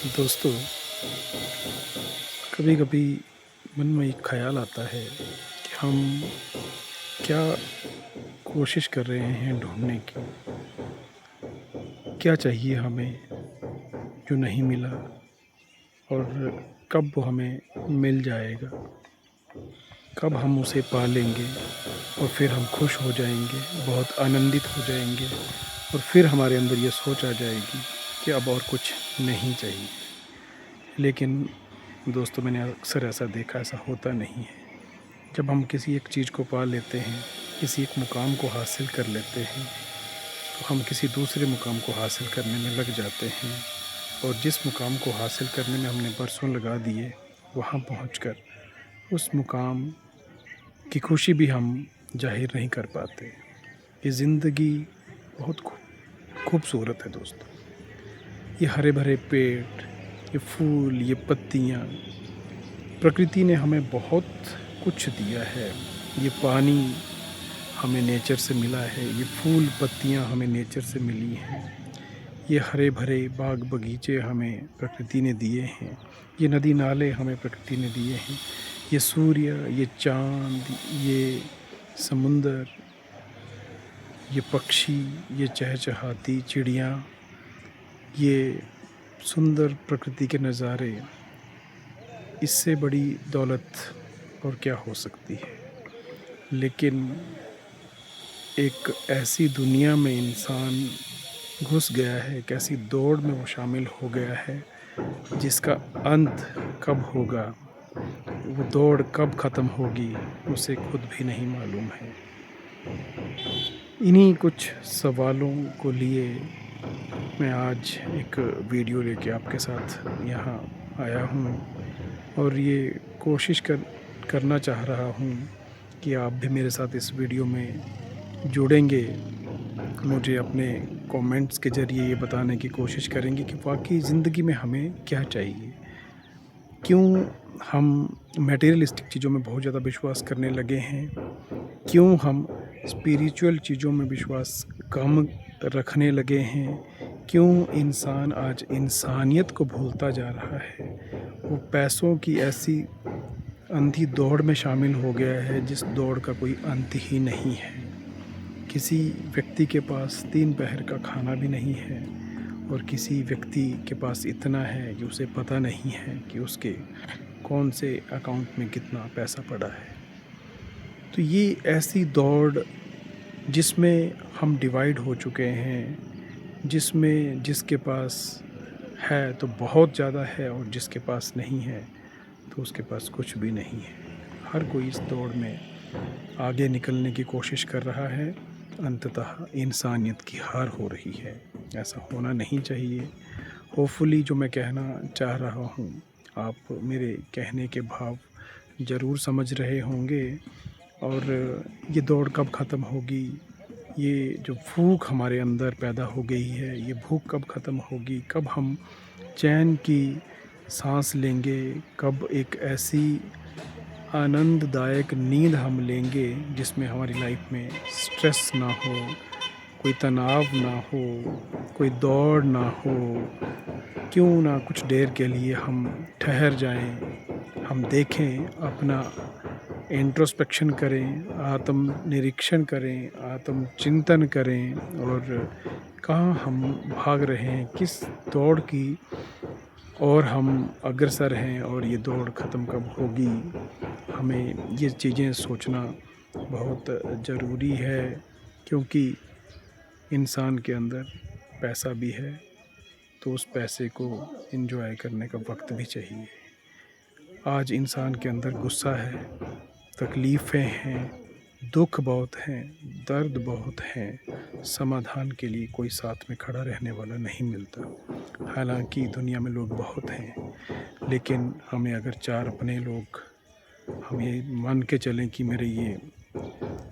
दोस्तों, कभी कभी मन में एक ख्याल आता है कि हम क्या कोशिश कर रहे हैं ढूंढने की। क्या चाहिए हमें जो नहीं मिला, और कब वो हमें मिल जाएगा। कब हम उसे पा लेंगे और फिर हम खुश हो जाएंगे, बहुत आनंदित हो जाएंगे, और फिर हमारे अंदर ये सोच आ जाएगी कि अब और कुछ नहीं चाहिए। लेकिन दोस्तों, मैंने अक्सर ऐसा देखा, ऐसा होता नहीं है। जब हम किसी एक चीज़ को पा लेते हैं, किसी एक मुकाम को हासिल कर लेते हैं, तो हम किसी दूसरे मुकाम को हासिल करने में लग जाते हैं। और जिस मुकाम को हासिल करने में हमने बरसों लगा दिए, वहाँ पहुँचकर उस मुकाम की खुशी भी हम ज़ाहिर नहीं कर पाते। ये ज़िंदगी बहुत खूबसूरत है दोस्तों। ये हरे भरे पेड़, ये फूल, ये पत्तियाँ, प्रकृति ने हमें बहुत कुछ दिया है। ये पानी हमें नेचर से मिला है, ये फूल पत्तियाँ हमें नेचर से मिली हैं, ये हरे भरे बाग बगीचे हमें प्रकृति ने दिए हैं, ये नदी नाले हमें प्रकृति ने दिए हैं, ये सूर्य, ये चाँद, ये समुंदर, ये पक्षी, ये चहचहाती चिड़ियाँ, ये सुंदर प्रकृति के नज़ारे, इससे बड़ी दौलत और क्या हो सकती है। लेकिन एक ऐसी दुनिया में इंसान घुस गया है, एक ऐसी दौड़ में वो शामिल हो गया है जिसका अंत कब होगा, वो दौड़ कब ख़त्म होगी, उसे खुद भी नहीं मालूम है। इन्हीं कुछ सवालों को लिए मैं आज एक वीडियो लेके आपके साथ यहाँ आया हूँ, और ये कोशिश करना चाह रहा हूँ कि आप भी मेरे साथ इस वीडियो में जुड़ेंगे। मुझे अपने कमेंट्स के ज़रिए ये बताने की कोशिश करेंगे कि वाकई ज़िंदगी में हमें क्या चाहिए। क्यों हम मटेरियलिस्टिक चीज़ों में बहुत ज़्यादा विश्वास करने लगे हैं, क्यों हम स्पिरिचुअल चीज़ों में विश्वास कम रखने लगे हैं, क्यों इंसान आज इंसानियत को भूलता जा रहा है। वो पैसों की ऐसी अंधी दौड़ में शामिल हो गया है जिस दौड़ का कोई अंत ही नहीं है। किसी व्यक्ति के पास 3 पहर का खाना भी नहीं है, और किसी व्यक्ति के पास इतना है कि उसे पता नहीं है कि उसके कौन से अकाउंट में कितना पैसा पड़ा है। तो ये ऐसी दौड़ जिसमें हम डिवाइड हो चुके हैं, जिसमें जिसके पास है तो बहुत ज़्यादा है, और जिसके पास नहीं है तो उसके पास कुछ भी नहीं है। हर कोई इस दौड़ में आगे निकलने की कोशिश कर रहा है। अंततः इंसानियत की हार हो रही है। ऐसा होना नहीं चाहिए। होपफुली जो मैं कहना चाह रहा हूँ, आप मेरे कहने के भाव ज़रूर समझ रहे होंगे। और ये दौड़ कब ख़त्म होगी, ये जो भूख हमारे अंदर पैदा हो गई है, ये भूख कब ख़त्म होगी, कब हम चैन की सांस लेंगे, कब एक ऐसी आनंददायक नींद हम लेंगे जिसमें हमारी लाइफ में स्ट्रेस ना हो, कोई तनाव ना हो, कोई दौड़ ना हो। क्यों ना कुछ देर के लिए हम ठहर जाएं, हम देखें, अपना इंट्रोस्पेक्शन करें, आत्म निरीक्षण करें, आत्म चिंतन करें, और कहाँ हम भाग रहे हैं, किस दौड़ की और हम अग्रसर हैं, और ये दौड़ ख़त्म कब होगी। हमें ये चीज़ें सोचना बहुत ज़रूरी है, क्योंकि इंसान के अंदर पैसा भी है तो उस पैसे को एंजॉय करने का वक्त भी चाहिए। आज इंसान के अंदर गुस्सा है, तकलीफ़ें हैं, दुख बहुत हैं, दर्द बहुत हैं। समाधान के लिए कोई साथ में खड़ा रहने वाला नहीं मिलता। हालांकि दुनिया में लोग बहुत हैं, लेकिन हमें अगर 4 अपने लोग, हम ये मान के चलें कि मेरे ये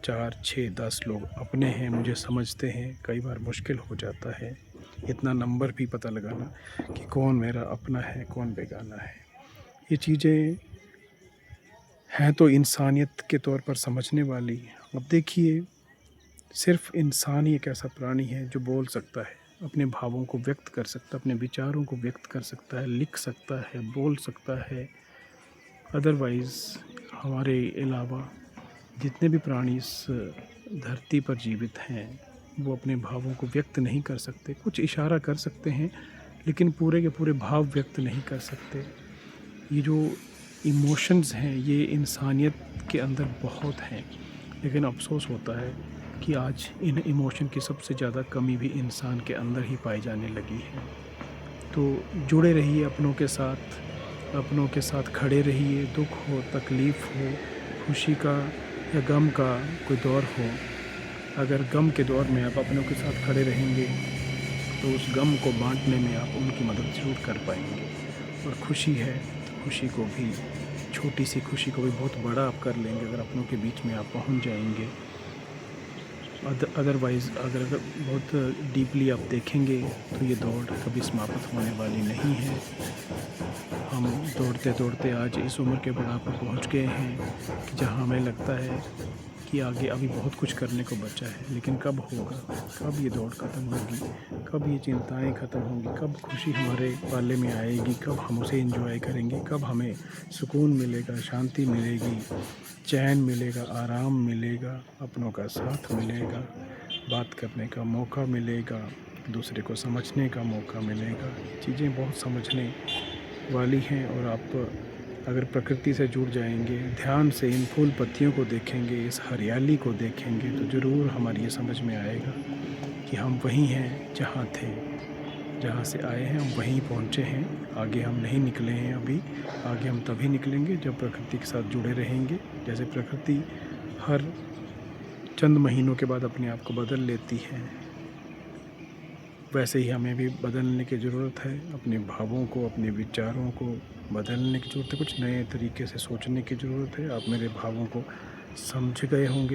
4, 6, 10 लोग अपने हैं, मुझे समझते हैं, कई बार मुश्किल हो जाता है इतना नंबर भी पता लगाना कि कौन मेरा अपना है, कौन बेगाना है। ये चीज़ें हैं तो इंसानियत के तौर पर समझने वाली। अब देखिए, सिर्फ इंसान ही एक ऐसा प्राणी है जो बोल सकता है, अपने भावों को व्यक्त कर सकता है, अपने विचारों को व्यक्त कर सकता है, लिख सकता है, बोल सकता है। अदरवाइज़ हमारे अलावा जितने भी प्राणी इस धरती पर जीवित हैं वो अपने भावों को व्यक्त नहीं कर सकते। कुछ इशारा कर सकते हैं लेकिन पूरे के पूरे भाव व्यक्त नहीं कर सकते। ये जो इमोशंस हैं ये इंसानियत के अंदर बहुत हैं, लेकिन अफ़सोस होता है कि आज इन इमोशन की सबसे ज़्यादा कमी भी इंसान के अंदर ही पाई जाने लगी है। तो जुड़े रहिए अपनों के साथ खड़े रहिए। दुख हो, तकलीफ़ हो, खुशी का या गम का कोई दौर हो, अगर गम के दौर में आप अपनों के साथ खड़े रहेंगे तो उस गम को बांटने में आप उनकी मदद ज़रूर कर पाएंगे। और खुशी है तो खुशी को भी, छोटी सी खुशी को भी बहुत बड़ा आप कर लेंगे अगर अपनों के बीच में आप पहुंच जाएंगे। अदरवाइज़ अगर बहुत डीपली आप देखेंगे तो ये दौड़ कभी समाप्त होने वाली नहीं है। हम दौड़ते दौड़ते आज इस उम्र के बुढ़ापे पहुंच गए हैं कि जहां हमें लगता है कि आगे अभी बहुत कुछ करने को बचा है, लेकिन कब होगा, कब ये दौड़ ख़त्म होगी, कब ये चिंताएं ख़त्म होंगी, कब खुशी हमारे पाले में आएगी, कब हम उसे एंजॉय करेंगे, कब हमें सुकून मिलेगा, शांति मिलेगी, चैन मिलेगा, आराम मिलेगा, अपनों का साथ मिलेगा, बात करने का मौका मिलेगा, दूसरे को समझने का मौका मिलेगा। चीज़ें बहुत समझने वाली हैं और आप अगर प्रकृति से जुड़ जाएंगे, ध्यान से इन फूल पत्तियों को देखेंगे, इस हरियाली को देखेंगे तो ज़रूर हमारी ये समझ में आएगा कि हम वहीं हैं जहाँ थे, जहाँ से आए हैं हम वहीं पहुँचे हैं। आगे हम नहीं निकले हैं अभी, आगे हम तभी निकलेंगे जब प्रकृति के साथ जुड़े रहेंगे। जैसे प्रकृति हर चंद महीनों के बाद अपने आप को बदल लेती है, वैसे ही हमें भी बदलने की ज़रूरत है। अपने भावों को, अपने विचारों को बदलने की ज़रूरत है, कुछ नए तरीके से सोचने की ज़रूरत है। आप मेरे भावों को समझ गए होंगे।